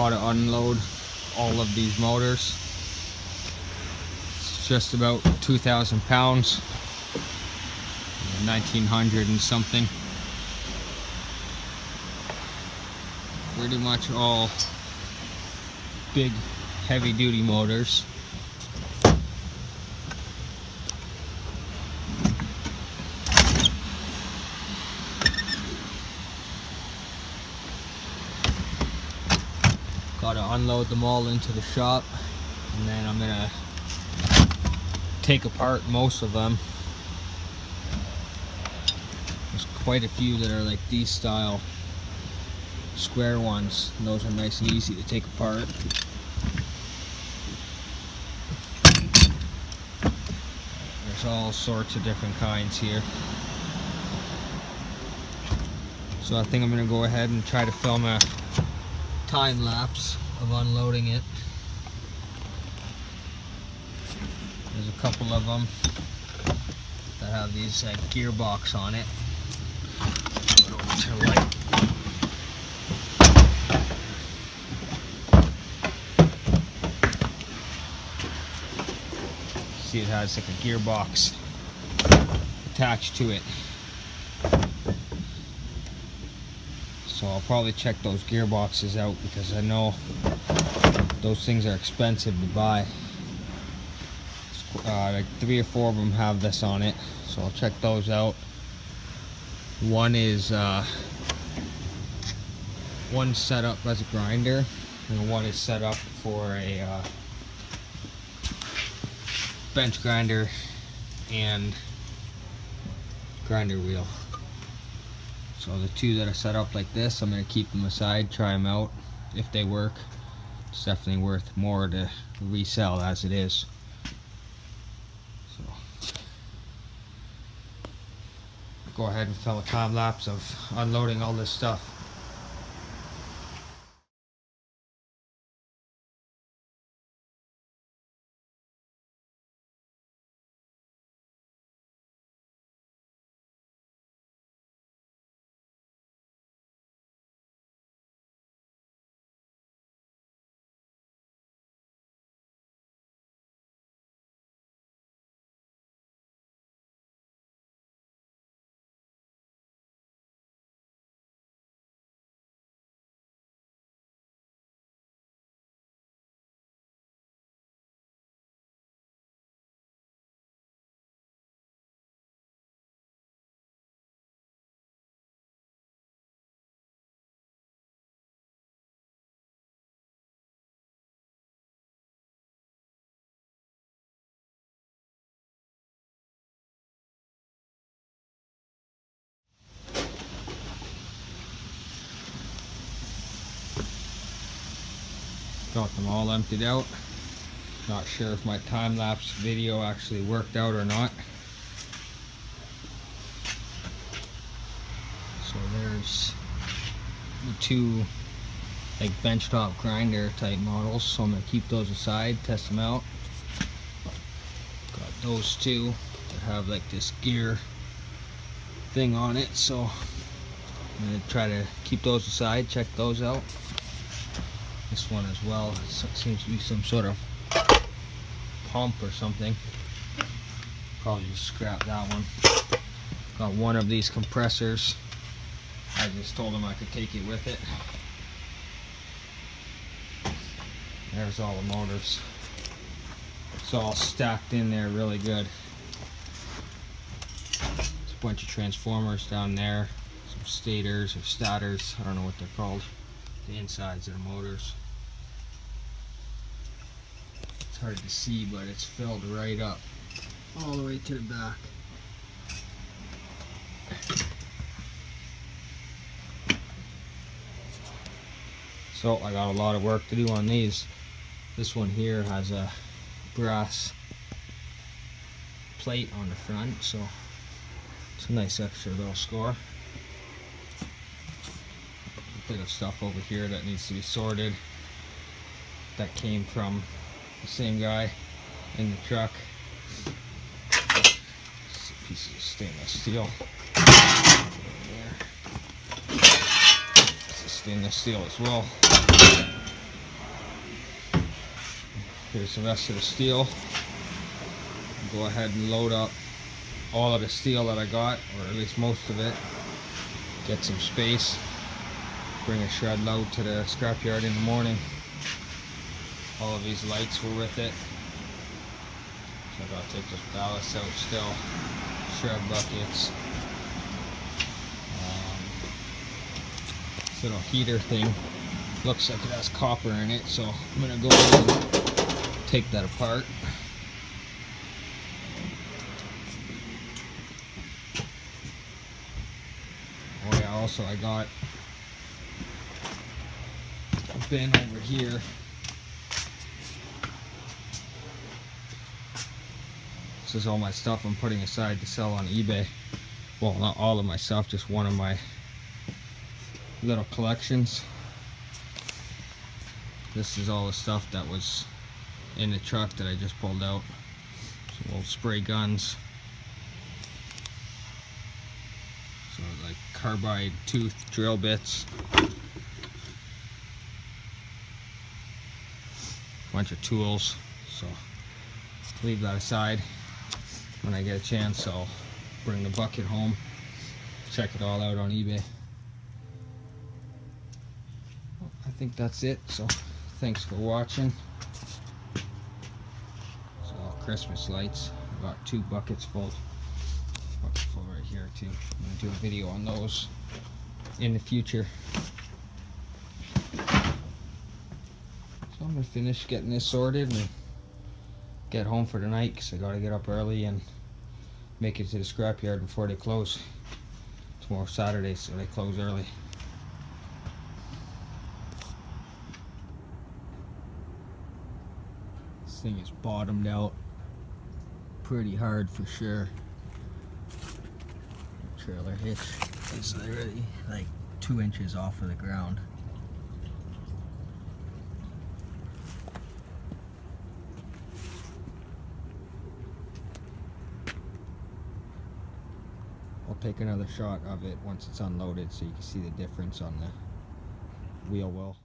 Gotta unload all of these motors. It's just about 2,000 pounds, 1900 and something. Pretty much all big heavy duty motors. Gotta unload them all into the shop, and then I'm gonna take apart most of them. There's quite a few that are like these style square ones, and those are nice and easy to take apart. There's all sorts of different kinds here. So I think I'm gonna go ahead and try to film a time lapse of unloading it. There's a couple of them that have these gearbox on it. Go over to the light. See, it has like a gearbox attached to it. So I'll probably check those gearboxes out, because I know those things are expensive to buy. Like 3 or 4 of them have this on it, so I'll check those out. One is one set up as a grinder, and one is set up for a bench grinder and grinder wheel. So the two that are set up like this, I'm going to keep them aside, try them out. If they work, it's definitely worth more to resell as it is. So go ahead and film a time lapse of unloading all this stuff. Got them all emptied out. Not sure if my time-lapse video actually worked out or not. So there's the two like benchtop grinder type models, so I'm going to keep those aside, test them out. Got those two that have like this gear thing on it, so I'm going to try to keep those aside, check those out. This one as well, seems to be some sort of pump or something. Probably just scrap that one. Got one of these compressors. I just told him I could take it with it. There's all the motors. It's all stacked in there really good. There's a bunch of transformers down there. Some stators or stators, I don't know what they're called. The insides of the motors. It's hard to see, but it's filled right up all the way to the back. So I got a lot of work to do on these. This one here has a brass plate on the front, so it's a nice extra little score. A bit of stuff over here that needs to be sorted. That came from the same guy in the truck. Pieces of stainless steel. This is stainless steel as well. Here's the rest of the steel. Go ahead and load up all of the steel that I got, or at least most of it. Get some space. Bring a shred load to the scrapyard in the morning. All of these lights were with it. So I gotta take this ballast out still. Shred buckets. This little heater thing looks like it has copper in it, so I'm gonna go in and take that apart. Oh yeah, also I got a bin over here. This is all my stuff I'm putting aside to sell on eBay. Well, not all of my stuff, just one of my little collections. This is all the stuff that was in the truck that I just pulled out. Some old spray guns. So like carbide tooth drill bits. Bunch of tools. So leave that aside. When I get a chance, I'll bring the bucket home, check it all out on eBay. Well, I think that's it, so thanks for watching. It's all Christmas lights. I've got 2 buckets full. Bucket full right here too. I'm going to do a video on those in the future. So I'm going to finish getting this sorted and get home for the night, because I gotta get up early and make it to the scrapyard before they close. Tomorrow's Saturday, so they close early. This thing is bottomed out pretty hard for sure. Trailer hitch is literally like 2 inches off of the ground. I'll take another shot of it once it's unloaded so you can see the difference on the wheel well.